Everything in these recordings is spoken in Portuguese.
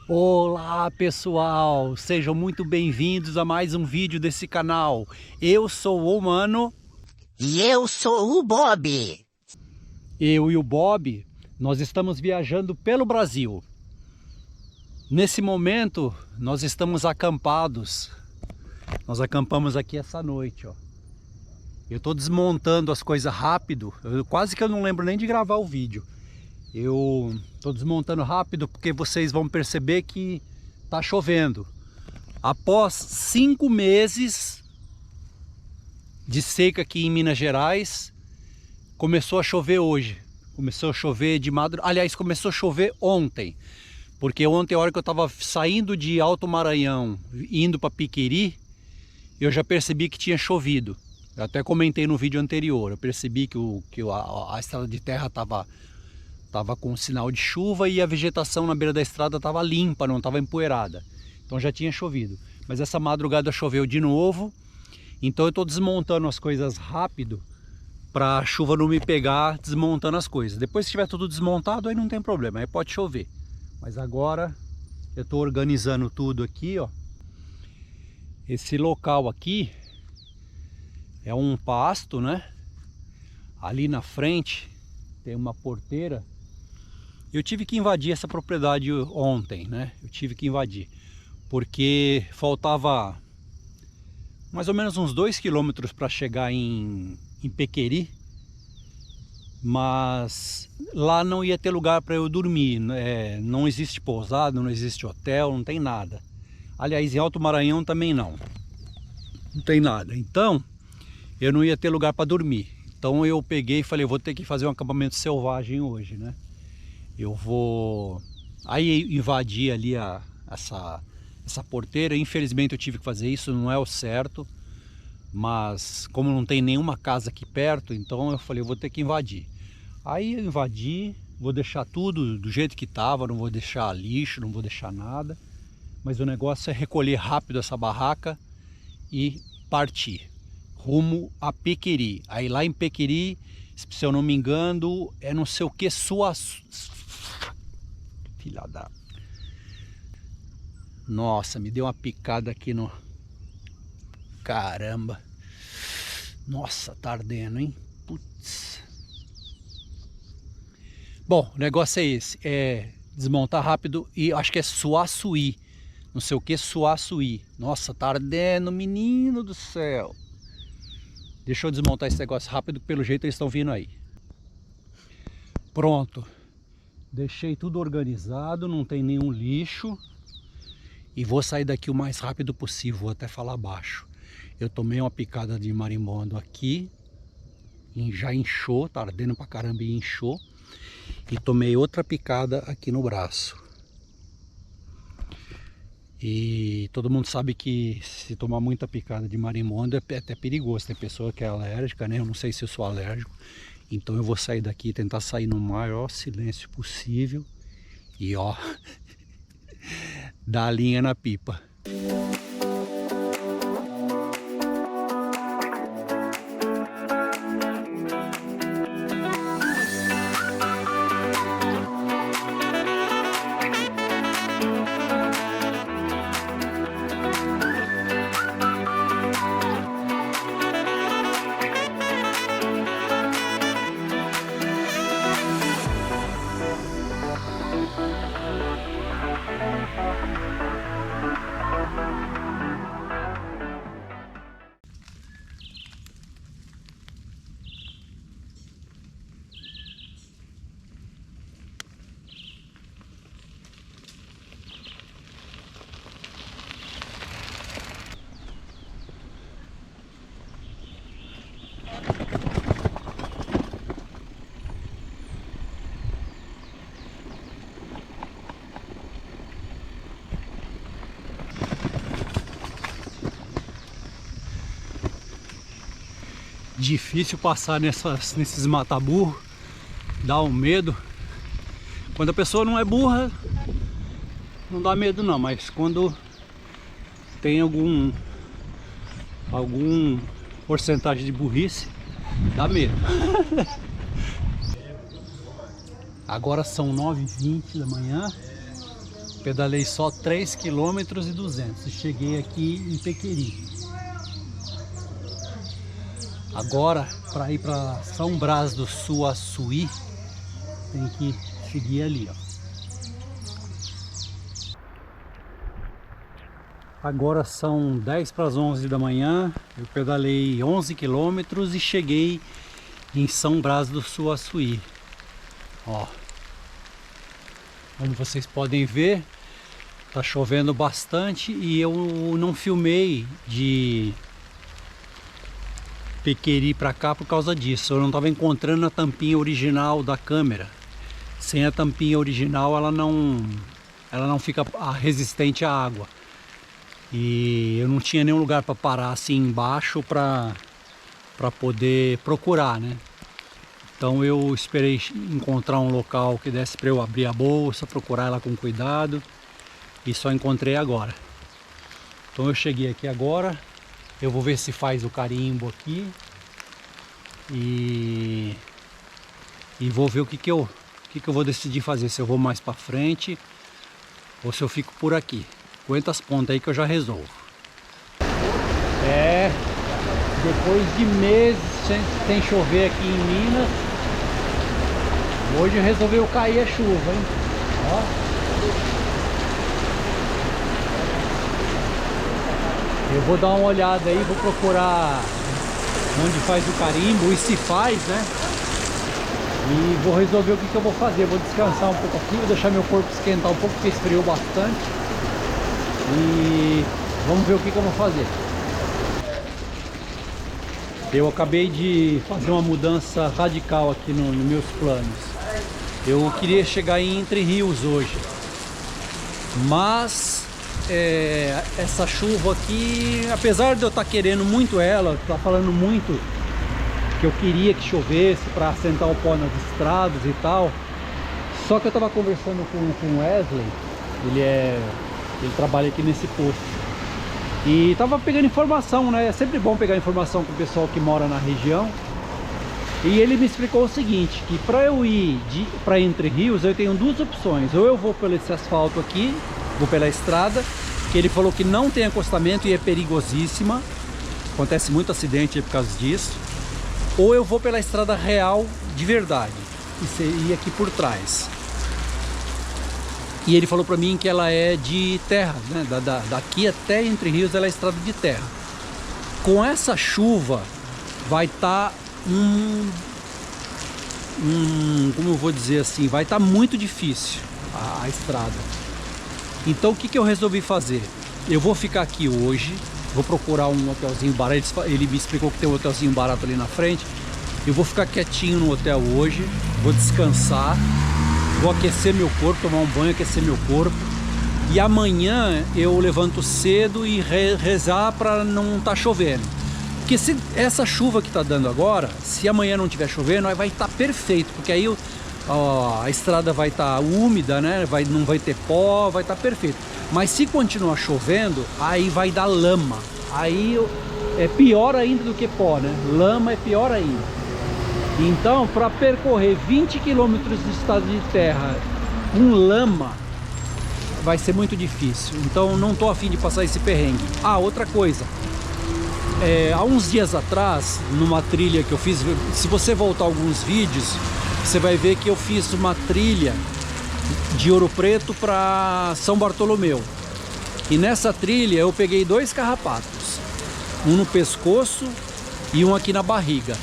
Olá pessoal, sejam muito bem-vindos a mais um vídeo desse canal. Eu sou o Mano. E eu sou o Bob. Eu e o Bob, nós estamos viajando pelo Brasil. Nesse momento, nós estamos acampados. Nós acampamos aqui essa noite, ó. Eu tô desmontando as coisas rápido. Quase que eu não lembro nem de gravar o vídeo. Eu tô desmontando rápido porque vocês vão perceber que tá chovendo. Após 5 meses de seca aqui em Minas Gerais, começou a chover hoje. Começou a chover de madrugada. Aliás, começou a chover ontem. Porque ontem, a hora que eu estava saindo de Alto Maranhão, indo para Piqueri, eu já percebi que tinha chovido. Eu até comentei no vídeo anterior. Eu percebi que a estrada de terra estava com sinal de chuva e a vegetação na beira da estrada estava limpa, não estava empoeirada. Então já tinha chovido. Mas essa madrugada choveu de novo. Então eu estou desmontando as coisas rápido para a chuva não me pegar desmontando as coisas. Depois que estiver tudo desmontado, aí não tem problema, aí pode chover. Mas agora eu estou organizando tudo aqui, ó. Esse local aqui é um pasto, né? Ali na frente tem uma porteira. Eu tive que invadir essa propriedade ontem, né? Eu tive que invadir porque faltava mais ou menos uns 2 quilômetros para chegar em Pequeri, mas lá não ia ter lugar para eu dormir, não existe pousada, não existe hotel, não tem nada. Aliás, em Alto Maranhão também não tem nada, então eu não ia ter lugar para dormir. Então eu peguei e falei, vou ter que fazer um acampamento selvagem hoje, né? Eu vou aí invadir ali essa porteira. Infelizmente eu tive que fazer isso, não é o certo, mas como não tem nenhuma casa aqui perto, então eu falei, eu vou ter que invadir. Aí eu invadi, vou deixar tudo do jeito que estava, não vou deixar lixo, não vou deixar nada, mas o negócio é recolher rápido essa barraca e partir rumo a Pequeri. Aí lá em Pequeri, se eu não me engano, é não sei o que, filha da... Nossa, me deu uma picada aqui no... Caramba. Nossa, tá ardendo, hein? Putz. Bom, o negócio é esse. É desmontar rápido e acho que é Suaçuí. Não sei o que, Suaçuí. Nossa, tá ardendo, menino do céu. Deixa eu desmontar esse negócio rápido, que pelo jeito eles estão vindo aí. Pronto. Deixei tudo organizado, não tem nenhum lixo. E vou sair daqui o mais rápido possível, vou até falar baixo. Eu tomei uma picada de marimbondo aqui, já inchou, tá ardendo pra caramba e inchou. E tomei outra picada aqui no braço. E todo mundo sabe que se tomar muita picada de marimbondo é até perigoso. Tem pessoa que é alérgica, né? Eu não sei se eu sou alérgico. Então eu vou sair daqui, tentar sair no maior silêncio possível. E ó, dá a linha na pipa. Difícil passar nesses mata-burro, dá um medo. Quando a pessoa não é burra, não dá medo não, mas quando tem algum porcentagem de burrice, dá medo. Agora são 9h20 da manhã. pedalei só 3,2 km e cheguei aqui em Pequeri. Agora, para ir para São Brás do Suaçuí, tem que seguir ali, ó. Agora são 10 para as 11 da manhã, eu pedalei 11 km e cheguei em São Brás do Suaçuí. Ó, como vocês podem ver, tá chovendo bastante e eu não filmei de Pequeri para cá por causa disso. Eu não estava encontrando a tampinha original da câmera. Sem a tampinha original ela não fica resistente à água. E eu não tinha nenhum lugar para parar assim embaixo para poder procurar, né? Então eu esperei encontrar um local que desse para eu abrir a bolsa, procurar ela com cuidado, e só encontrei agora. Então eu cheguei aqui agora, eu vou ver se faz o carimbo aqui e vou ver o que eu vou decidir fazer, se eu vou mais para frente ou se eu fico por aqui. Aguenta as pontas aí que eu já resolvo. Depois de meses sem chover aqui em Minas, hoje resolveu cair a chuva, hein? Ó. Eu vou dar uma olhada aí, vou procurar onde faz o carimbo e se faz, né? E vou resolver o que eu vou fazer. Vou descansar um pouco aqui, vou deixar meu corpo esquentar um pouco porque esfriou bastante. E vamos ver o que eu vou fazer. Eu acabei de fazer uma mudança radical aqui nos meus planos. Eu queria chegar em Entre Rios hoje, mas essa chuva aqui, apesar de eu estar querendo muito ela, tá falando muito que eu queria que chovesse para assentar o pó nas estradas e tal. Só que eu estava conversando com o Wesley, ele trabalha aqui nesse posto. E tava pegando informação, né? É sempre bom pegar informação com o pessoal que mora na região. E ele me explicou o seguinte, que para eu ir para Entre Rios, eu tenho duas opções. Ou eu vou pelo esse asfalto aqui, vou pela estrada, que ele falou que não tem acostamento e é perigosíssima. Acontece muito acidente por causa disso. Ou eu vou pela estrada real de verdade, que seria aqui por trás. E ele falou para mim que ela é de terra, né? Daqui até Entre Rios ela é estrada de terra. Com essa chuva vai estar como eu vou dizer assim, vai estar muito difícil a estrada. Então o que eu resolvi fazer? Eu vou ficar aqui hoje, vou procurar um hotelzinho barato. Ele me explicou que tem um hotelzinho barato ali na frente. Eu vou ficar quietinho no hotel hoje, vou descansar. Vou aquecer meu corpo, tomar um banho, aquecer meu corpo. E amanhã eu levanto cedo e rezar para não estar chovendo. Porque se essa chuva que está dando agora, se amanhã não estiver chovendo, aí vai estar perfeito. Porque aí a estrada vai estar úmida, né? Não vai ter pó, vai estar perfeito. Mas se continuar chovendo, aí vai dar lama. Aí é pior ainda do que pó, né? Lama é pior ainda. Então, para percorrer 20 km de estrada de terra com lama, vai ser muito difícil. Então, não estou a fim de passar esse perrengue. Ah, outra coisa. Há uns dias atrás, numa trilha que eu fiz, se você voltar alguns vídeos, você vai ver que eu fiz uma trilha de Ouro Preto para São Bartolomeu. E nessa trilha eu peguei 2 carrapatos. Um no pescoço e um aqui na barriga.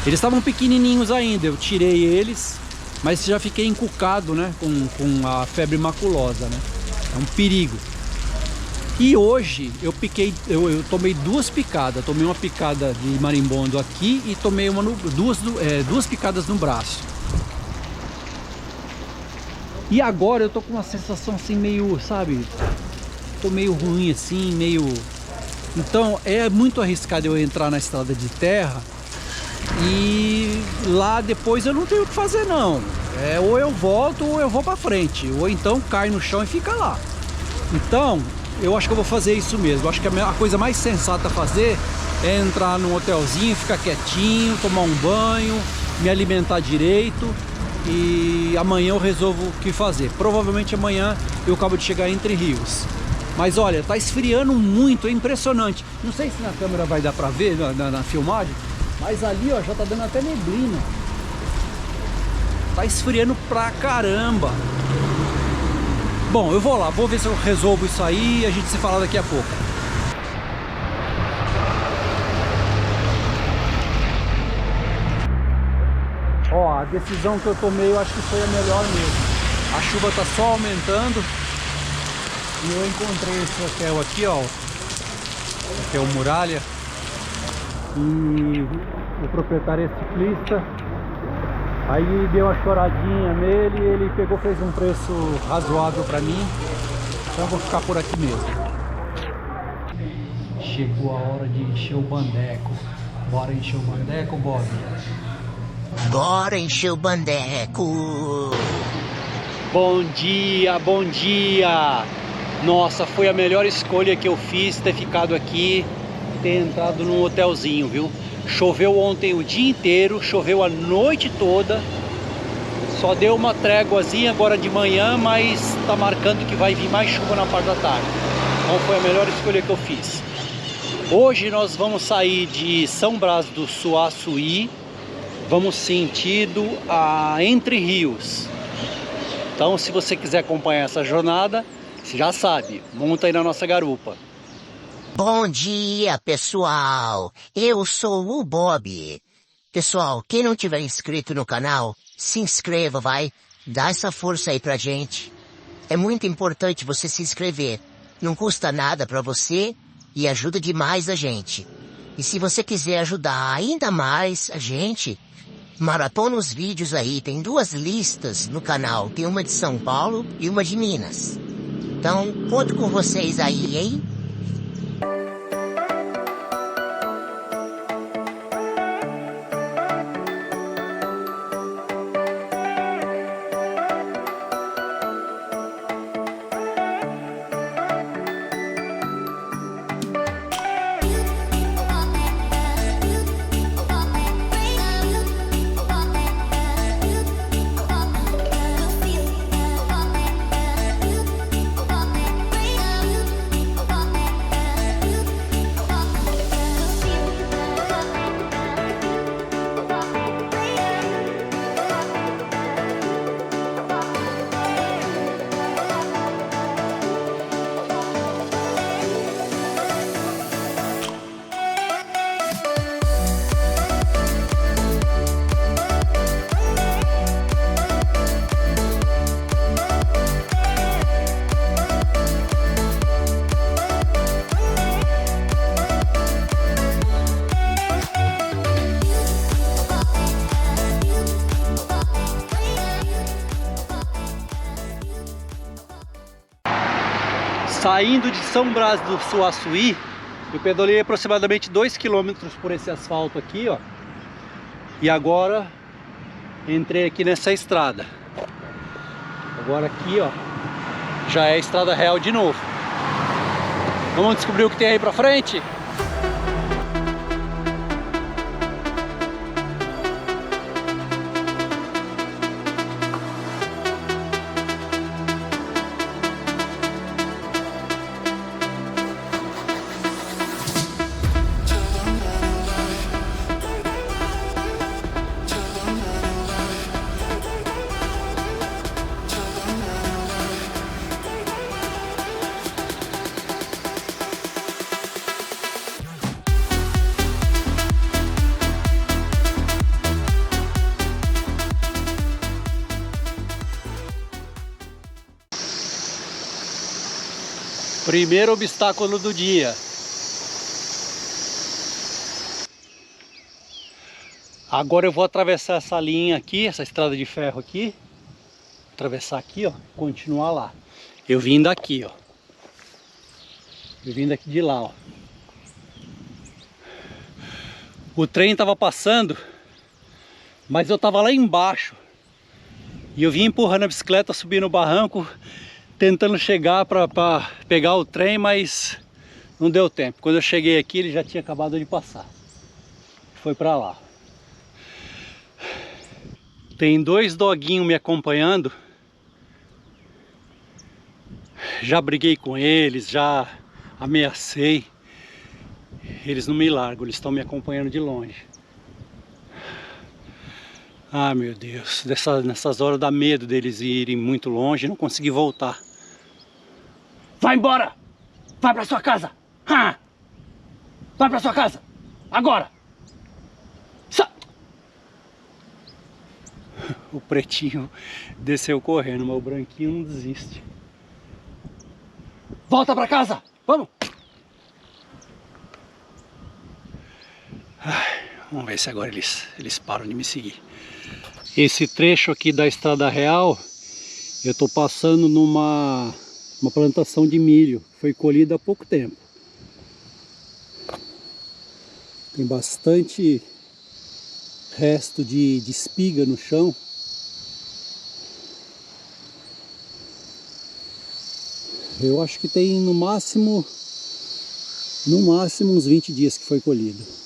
Eles estavam pequenininhos ainda, eu tirei eles, mas já fiquei encucado, né, com a febre maculosa, né? É um perigo. E hoje eu tomei 2 picadas, tomei uma picada de marimbondo aqui e tomei duas picadas no braço. E agora eu tô com uma sensação assim meio, sabe, tô meio ruim assim, meio... Então é muito arriscado eu entrar na estrada de terra. E lá depois eu não tenho o que fazer não. Ou eu volto ou eu vou pra frente. Ou então cai no chão e fica lá. Então, eu acho que eu vou fazer isso mesmo. Eu acho que a coisa mais sensata a fazer é entrar num hotelzinho, ficar quietinho, tomar um banho, me alimentar direito e amanhã eu resolvo o que fazer. Provavelmente amanhã eu acabo de chegar Entre Rios. Mas olha, tá esfriando muito, é impressionante. Não sei se na câmera vai dar pra ver, na filmagem, mas ali ó, já tá dando até neblina. Tá esfriando pra caramba. Bom, eu vou lá, vou ver se eu resolvo isso aí e a gente se fala daqui a pouco. Ó, a decisão que eu tomei, eu acho que foi a melhor mesmo. A chuva tá só aumentando. E eu encontrei esse hotel aqui, ó. Hotel Muralha. E o proprietário é ciclista. Aí deu uma choradinha nele e ele pegou, fez um preço razoável pra mim. Então eu vou ficar por aqui mesmo. Chegou a hora de encher o bandeco. Bora encher o bandeco, Bob? Bora encher o bandeco. Bom dia, bom dia! Nossa, foi a melhor escolha que eu fiz ter ficado aqui, ter entrado num hotelzinho, viu? Choveu ontem o dia inteiro, choveu a noite toda. Só deu uma tréguazinha agora de manhã, mas tá marcando que vai vir mais chuva na parte da tarde. Então foi a melhor escolha que eu fiz. Hoje nós vamos sair de São Brás do Suaçuí, vamos sentido a Entre Rios. Então se você quiser acompanhar essa jornada, você já sabe, monta aí na nossa garupa. Bom dia, pessoal. Eu sou o Bob. Pessoal, quem não tiver inscrito no canal, se inscreva, vai. Dá essa força aí pra gente. É muito importante você se inscrever. Não custa nada pra você e ajuda demais a gente. E se você quiser ajudar ainda mais a gente, maratona os vídeos aí. Tem 2 listas no canal. Tem uma de São Paulo e uma de Minas. Então, conto com vocês aí, hein? Saindo de São Brás do Suaçuí, eu pedalei aproximadamente 2 km por esse asfalto aqui, ó. E agora entrei aqui nessa estrada. Agora aqui, ó, já é a estrada real de novo. Vamos descobrir o que tem aí pra frente? Primeiro obstáculo do dia. Agora eu vou atravessar essa linha aqui, essa estrada de ferro aqui. Atravessar aqui, ó, continuar lá. Eu vim daqui, ó. Eu vim daqui de lá, ó. O trem tava passando, mas eu tava lá embaixo. E eu vim empurrando a bicicleta, subindo o barranco, tentando chegar para pegar o trem, mas não deu tempo. Quando eu cheguei aqui, ele já tinha acabado de passar. Foi para lá. Tem 2 doguinhos me acompanhando. Já briguei com eles, já ameacei. Eles não me largam, eles estão me acompanhando de longe. Ah, meu Deus, nessas horas dá medo deles irem muito longe e não conseguir voltar. Vai embora! Vai pra sua casa! Ha! Vai pra sua casa! Agora! O pretinho desceu correndo, mas o branquinho não desiste. Volta pra casa! Vamos! Vamos ver se agora eles param de me seguir. Esse trecho aqui da Estrada Real, eu tô passando numa plantação de milho. Foi colhida há pouco tempo. Tem bastante resto de espiga no chão. Eu acho que tem no máximo uns 20 dias que foi colhido.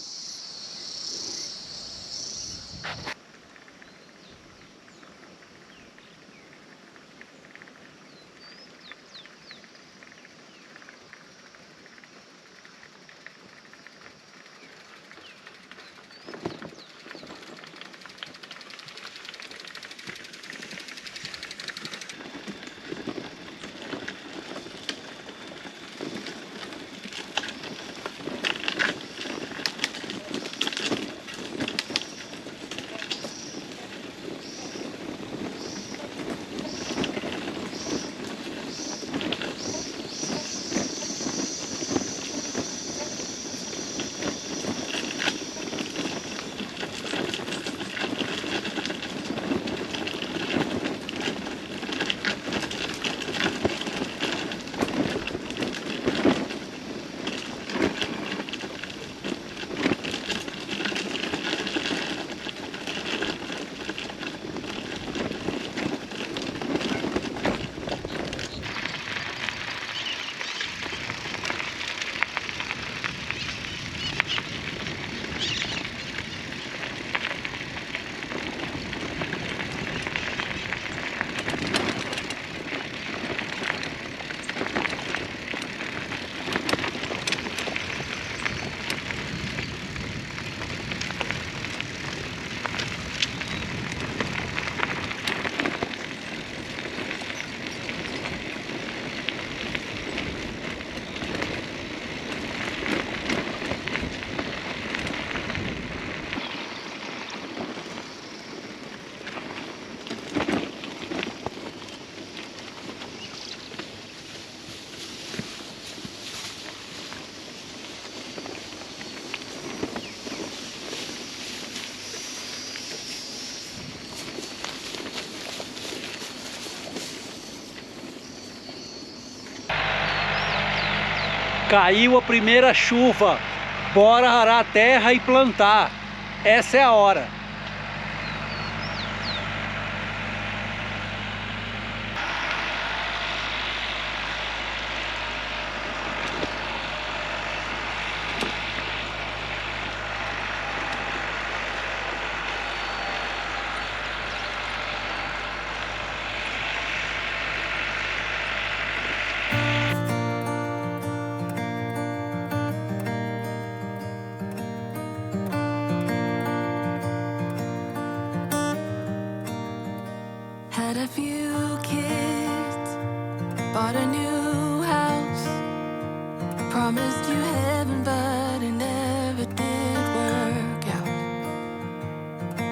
Caiu a primeira chuva, bora arar a terra e plantar. Essa é a hora. Had a few kids, bought a new house, promised you heaven, but it never did work out.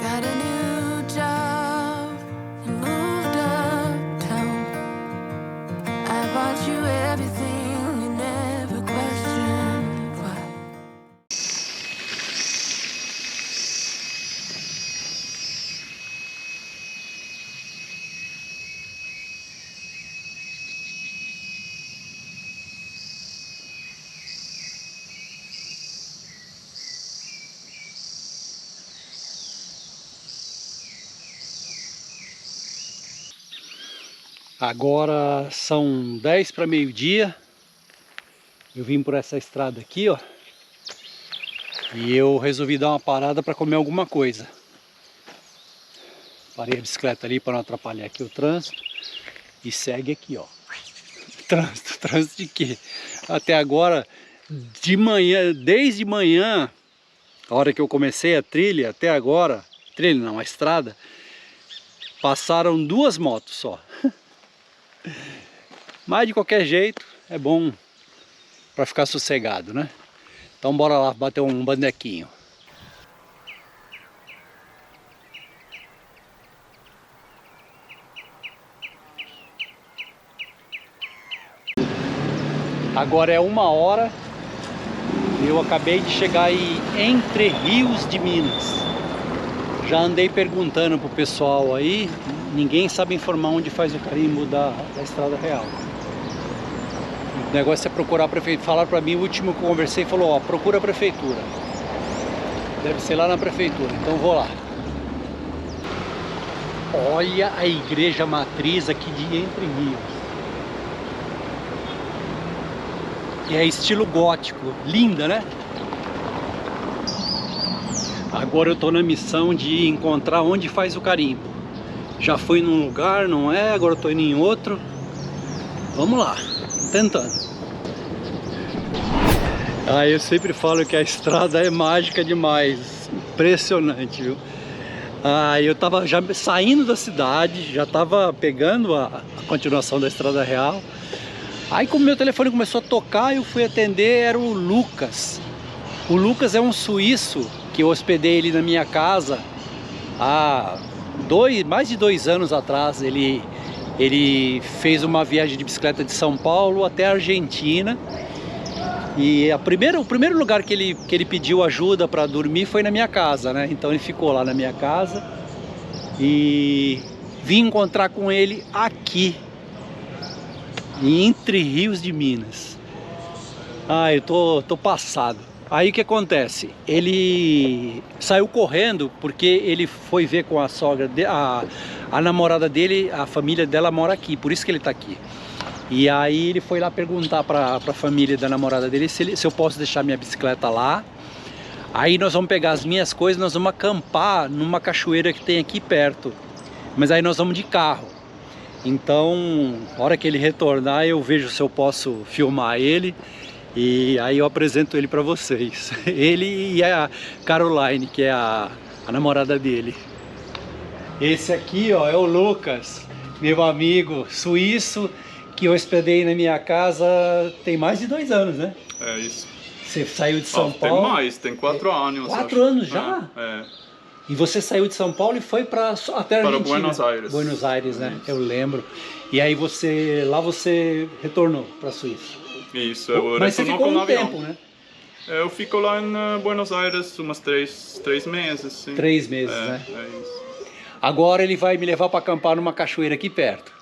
Got a new job and moved uptown. I bought you everything, you never questioned why. Agora são 10 para meio-dia. Eu vim por essa estrada aqui, ó. E eu resolvi dar uma parada para comer alguma coisa. Parei a bicicleta ali para não atrapalhar aqui o trânsito. E segue aqui, ó. Trânsito de quê? Até agora, de manhã, desde manhã, a hora que eu comecei a trilha, até agora, trilha não, a estrada, passaram 2 motos só. Mas de qualquer jeito, é bom para ficar sossegado, né? Então bora lá bater um bandequinho. Agora é 1h e eu acabei de chegar em Entre Rios de Minas. Já andei perguntando pro pessoal aí, ninguém sabe informar onde faz o carimbo da estrada real. O negócio é procurar a prefeitura. Falaram pra mim, o último que eu conversei falou, ó, procura a prefeitura. Deve ser lá na prefeitura, então vou lá. Olha a igreja matriz aqui de Entre Rios. E é estilo gótico, linda, né? Agora eu tô na missão de encontrar onde faz o carimbo. Já fui num lugar, não é? Agora eu tô indo em outro. Vamos lá, tentando. Ah, eu sempre falo que a estrada é mágica demais. Impressionante, viu? Ah, eu tava já saindo da cidade, já tava pegando a continuação da estrada real. Aí como meu telefone começou a tocar, eu fui atender, era o Lucas. O Lucas é um suíço que eu hospedei ele na minha casa há mais de 2 anos atrás. Ele fez uma viagem de bicicleta de São Paulo até a Argentina. E o primeiro lugar que ele pediu ajuda para dormir foi na minha casa, né? Então ele ficou lá na minha casa e vim encontrar com ele aqui. Entre Rios de Minas. Ah, eu tô passado. Aí o que acontece? Ele saiu correndo porque ele foi ver com a sogra, a namorada dele, a família dela mora aqui, por isso que ele tá aqui. E aí ele foi lá perguntar pra família da namorada dele se eu posso deixar minha bicicleta lá. Aí nós vamos pegar as minhas coisas, nós vamos acampar numa cachoeira que tem aqui perto. Mas aí nós vamos de carro. Então, na hora que ele retornar, eu vejo se eu posso filmar ele e aí eu apresento ele para vocês. Ele e a Caroline, que é a namorada dele. Esse aqui, ó, é o Lucas, meu amigo suíço, que eu hospedei na minha casa tem mais de 2 anos, né? É isso. Você saiu de São Paulo? Tem mais, tem 4 anos. 4 anos já? É. E você saiu de São Paulo e foi até a Argentina? Para Buenos Aires. Buenos Aires, né? Isso. Eu lembro. E aí lá você retornou para a Suíça? Isso, eu Mas você ficou um tempo, né? Eu fico lá em Buenos Aires umas 3 meses. Sim. 3 meses, né? É isso. Agora ele vai me levar para acampar numa cachoeira aqui perto.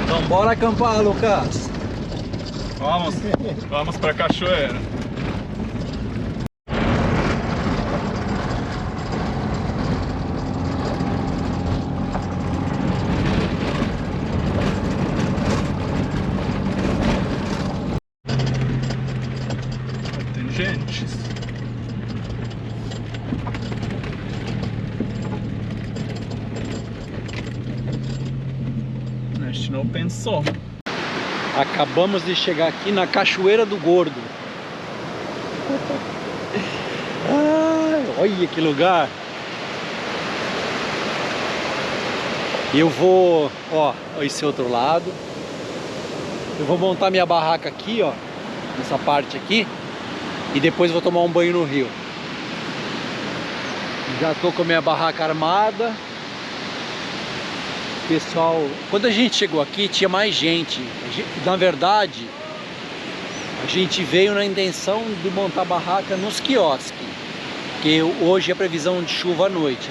Então bora acampar, Lucas! Vamos para a cachoeira. Gente, a gente não pensou. Acabamos de chegar aqui na Cachoeira do Gordo. Olha que lugar! Eu vou, ó, esse outro lado. Eu vou montar minha barraca aqui, ó, nessa parte aqui. E depois vou tomar um banho no rio. Já tô com a minha barraca armada. Pessoal, quando a gente chegou aqui tinha mais gente. Na verdade, a gente veio na intenção de montar barraca nos quiosques, porque hoje é previsão de chuva à noite.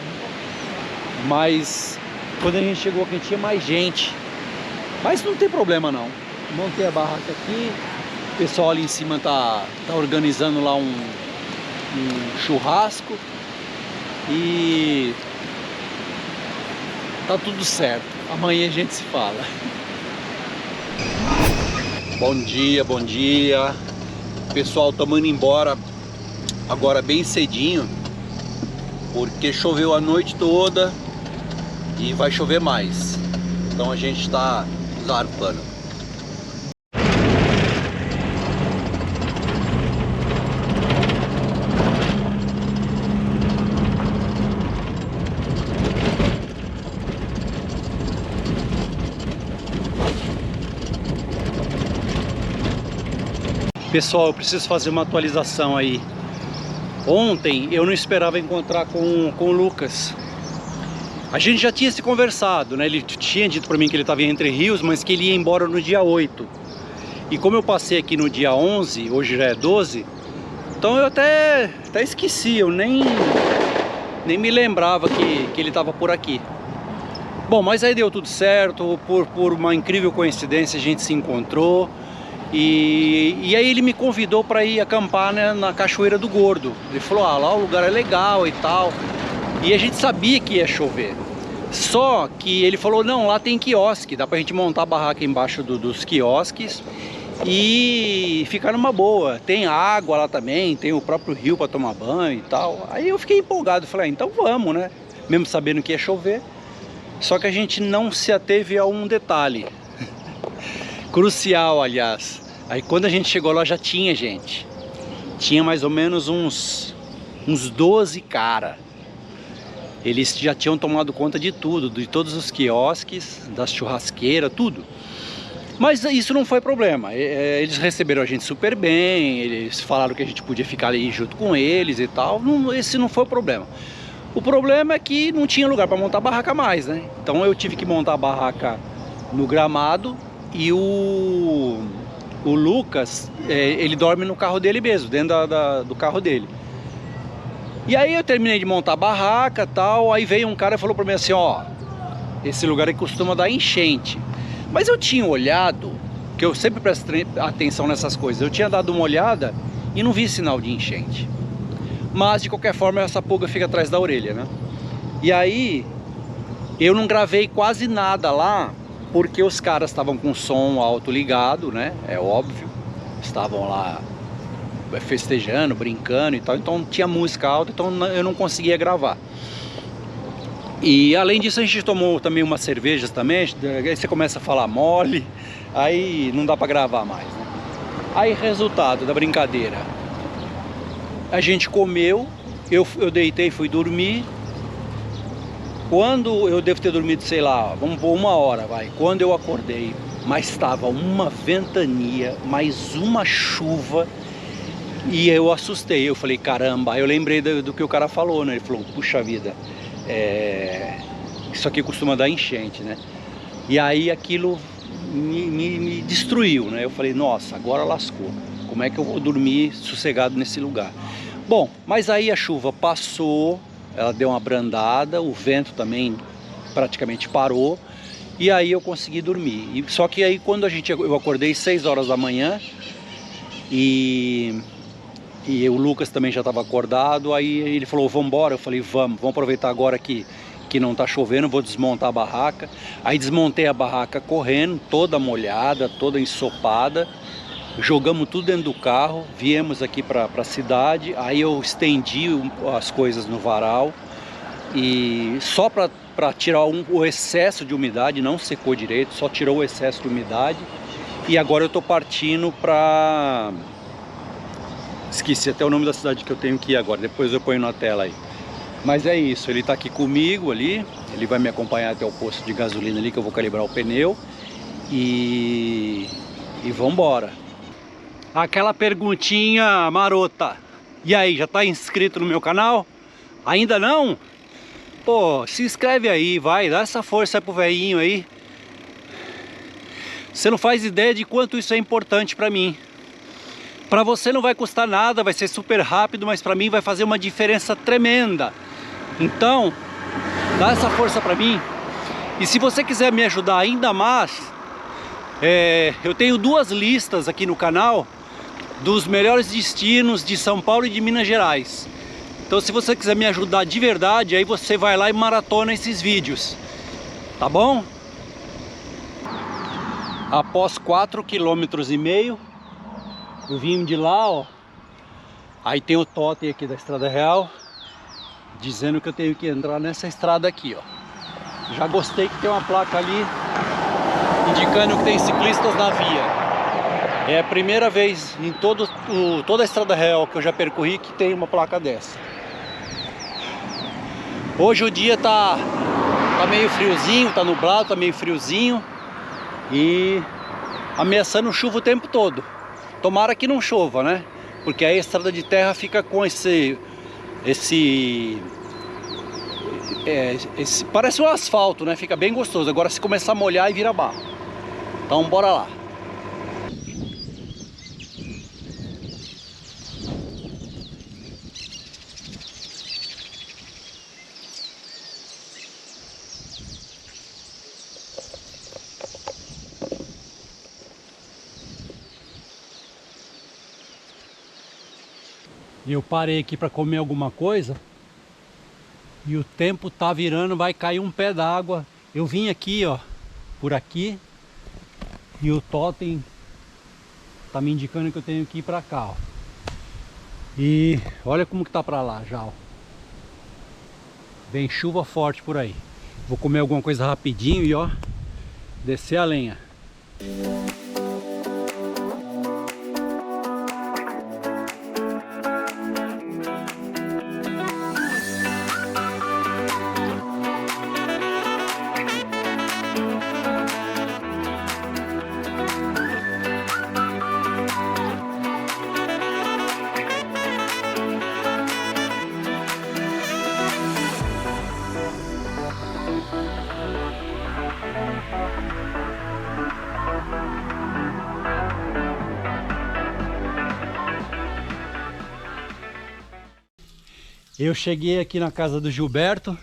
Mas quando a gente chegou aqui tinha mais gente. Mas não tem problema não. Montei a barraca aqui. O pessoal ali em cima tá organizando lá um churrasco e tá tudo certo. Amanhã a gente se fala. Bom dia, bom dia. Pessoal, estamos indo embora agora bem cedinho. porque choveu a noite toda e vai chover mais. Então a gente está zarpando. Pessoal, eu preciso fazer uma atualização aí. Ontem eu não esperava encontrar com o Lucas. A gente já tinha se conversado, né? Ele tinha dito pra mim que ele estava em Entre Rios, mas que ele ia embora no dia 8. E como eu passei aqui no dia 11, hoje já é 12, então eu até esqueci, eu nem me lembrava que ele estava por aqui. Bom, mas aí deu tudo certo, por uma incrível coincidência a gente se encontrou. E aí ele me convidou para ir acampar, né, na Cachoeira do Gordo. Ele falou, ah, lá o lugar é legal e tal. E a gente sabia que ia chover. Só que ele falou, não, lá tem quiosque, dá pra gente montar a barraca embaixo dos quiosques e ficar numa boa. Tem água lá também, tem o próprio rio para tomar banho e tal. Aí eu fiquei empolgado, falei, ah, então vamos, né? Mesmo sabendo que ia chover. Só que a gente não se ateve a um detalhe. Crucial, aliás. Aí quando a gente chegou lá já tinha gente. Tinha mais ou menos uns 12 cara. Eles já tinham tomado conta de tudo, de todos os quiosques, das churrasqueiras, tudo. Mas isso não foi problema. Eles receberam a gente super bem, eles falaram que a gente podia ficar ali junto com eles e tal. Esse não foi o problema. O problema é que não tinha lugar para montar a barraca mais, né? Então eu tive que montar a barraca no gramado. E o Lucas, ele dorme no carro dele mesmo, dentro do carro dele. E aí eu terminei de montar a barraca e tal, aí veio um cara e falou pra mim assim, ó, esse lugar aí costuma dar enchente. Mas eu tinha olhado, que eu sempre presto atenção nessas coisas, eu tinha dado uma olhada e não vi sinal de enchente. Mas de qualquer forma essa pulga fica atrás da orelha, né? E aí eu não gravei quase nada lá, porque os caras estavam com o som alto ligado, né? É óbvio. Estavam lá festejando, brincando e tal. Então tinha música alta, então eu não conseguia gravar. E além disso a gente tomou também umas cervejas também. Aí você começa a falar mole, aí não dá pra gravar mais, né? Aí resultado da brincadeira. A gente comeu, eu deitei e fui dormir. Quando eu devo ter dormido, sei lá, vamos pôr 1 hora, vai. Quando eu acordei, mas estava uma ventania, mais uma chuva, e eu assustei. Eu falei, caramba, aí eu lembrei do que o cara falou, né? Ele falou, puxa vida, isso aqui costuma dar enchente, né? E aí aquilo me destruiu, né? Eu falei, nossa, agora lascou. Como é que eu vou dormir sossegado nesse lugar? Bom, mas aí a chuva passou. Ela deu uma abrandada, o vento também praticamente parou. E aí eu consegui dormir. Só que aí quando eu acordei 6 horas da manhã e o Lucas também já estava acordado. Aí ele falou, vamos embora. Eu falei, vamos aproveitar agora que não está chovendo, vou desmontar a barraca. Aí desmontei a barraca correndo, toda molhada, toda ensopada. Jogamos tudo dentro do carro, viemos aqui para a cidade. Aí eu estendi as coisas no varal e só para tirar o excesso de umidade, não secou direito, só tirou o excesso de umidade. E agora eu estou partindo para... Esqueci até o nome da cidade que eu tenho que ir agora, depois eu ponho na tela aí. Mas é isso, ele está aqui comigo ali, ele vai me acompanhar até o posto de gasolina ali que eu vou calibrar o pneu e vamos embora. Aquela perguntinha marota. E aí, já tá inscrito no meu canal? Ainda não? Pô, se inscreve aí, vai, dá essa força aí pro velhinho aí. Você não faz ideia de quanto isso é importante pra mim. Pra você não vai custar nada, vai ser super rápido, mas pra mim vai fazer uma diferença tremenda. Então, dá essa força pra mim. E se você quiser me ajudar ainda mais, eu tenho 2 listas aqui no canal dos melhores destinos de São Paulo e de Minas Gerais. Então se você quiser me ajudar de verdade, aí você vai lá e maratona esses vídeos, tá bom? Após 4,5 km, eu vim de lá, ó. Aí tem o totem aqui da Estrada Real. dizendo que eu tenho que entrar nessa estrada aqui, ó. Já gostei que tem uma placa ali indicando que tem ciclistas na via. É a primeira vez em toda a estrada real que eu já percorri que tem uma placa dessa. Hoje o dia tá meio friozinho, tá nublado, tá meio friozinho e ameaçando chuva o tempo todo. Tomara que não chova, né? Porque aí a estrada de terra fica com parece um asfalto, né? Fica bem gostoso. Agora se começar a molhar e vira barro. Então bora lá. Eu parei aqui para comer alguma coisa e o tempo tá virando, vai cair um pé d'água. Eu vim aqui, ó, por aqui, e o totem tá me indicando que eu tenho que ir para cá, ó. E olha como que tá para lá já, ó. Vem chuva forte por aí. Vou comer alguma coisa rapidinho e ó, descer a lenha. Eu cheguei aqui na casa do Gilberto,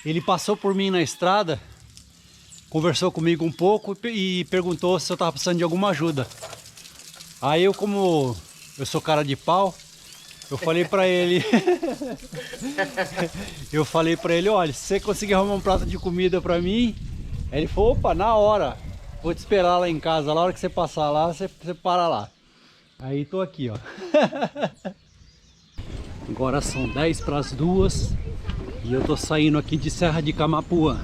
ele passou por mim na estrada, conversou comigo um pouco e perguntou se eu estava precisando de alguma ajuda. Aí eu, como eu sou cara de pau, eu falei para ele, olha, se você conseguir arrumar um prato de comida para mim, aí ele falou, opa, na hora, vou te esperar lá em casa, na hora que você passar lá, você para lá. Aí tô aqui, ó. Agora são 10 para as 2 e eu tô saindo aqui de Serra de Camapuã.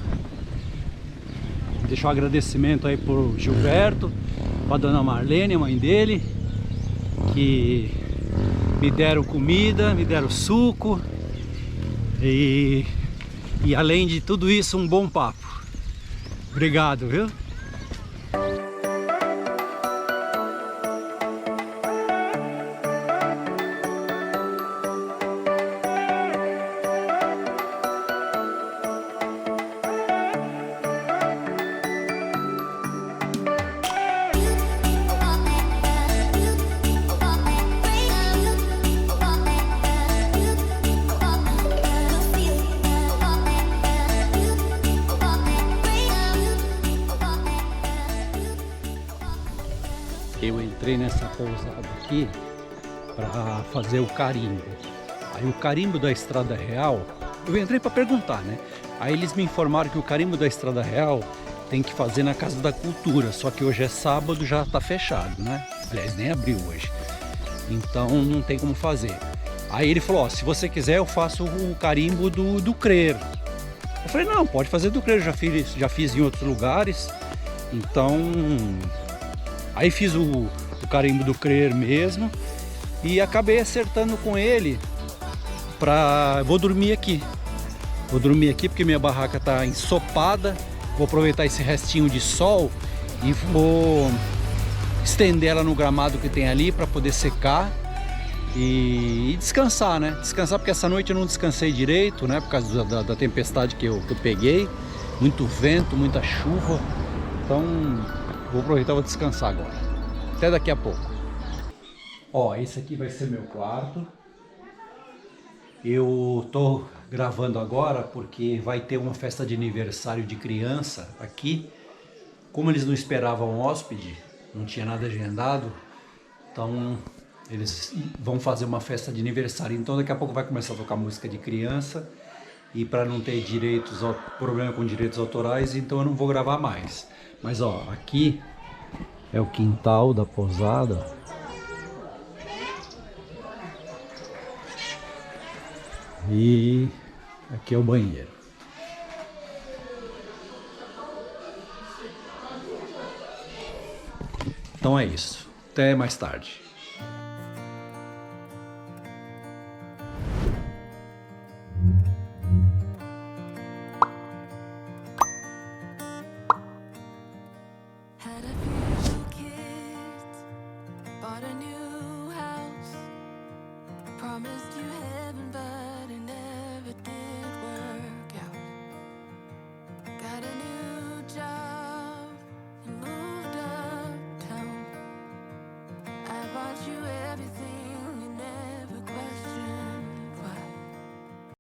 Deixar um agradecimento aí pro Gilberto, pra dona Marlene, a mãe dele, que me deram comida, me deram suco e além de tudo isso, um bom papo. Obrigado, viu? Eu entrei nessa pousada aqui para fazer o carimbo. Aí o carimbo da Estrada Real, eu entrei para perguntar, né? Aí eles me informaram que o carimbo da Estrada Real tem que fazer na Casa da Cultura, só que hoje é sábado, já tá fechado, né? Aliás, nem abriu hoje. Então não tem como fazer. Aí ele falou, ó, se você quiser eu faço o carimbo do CRER. Eu falei, não, pode fazer do CRER, já fiz em outros lugares. Então... Aí fiz o carimbo do CRER mesmo e acabei acertando com ele vou dormir aqui. Vou dormir aqui porque minha barraca tá ensopada. Vou aproveitar esse restinho de sol e vou estender ela no gramado que tem ali para poder secar e descansar, né? Descansar porque essa noite eu não descansei direito, né? Por causa da tempestade que eu peguei. Muito vento, muita chuva. Então... vou aproveitar e vou descansar agora. Até daqui a pouco. Ó, esse aqui vai ser meu quarto. Eu tô gravando agora porque vai ter uma festa de aniversário de criança aqui. Como eles não esperavam hóspede, não tinha nada agendado, então eles vão fazer uma festa de aniversário. Então daqui a pouco vai começar a tocar música de criança. E para não ter problema com direitos autorais, então eu não vou gravar mais. Mas ó, aqui é o quintal da pousada. E Aqui é o banheiro. Então é isso. Até mais tarde.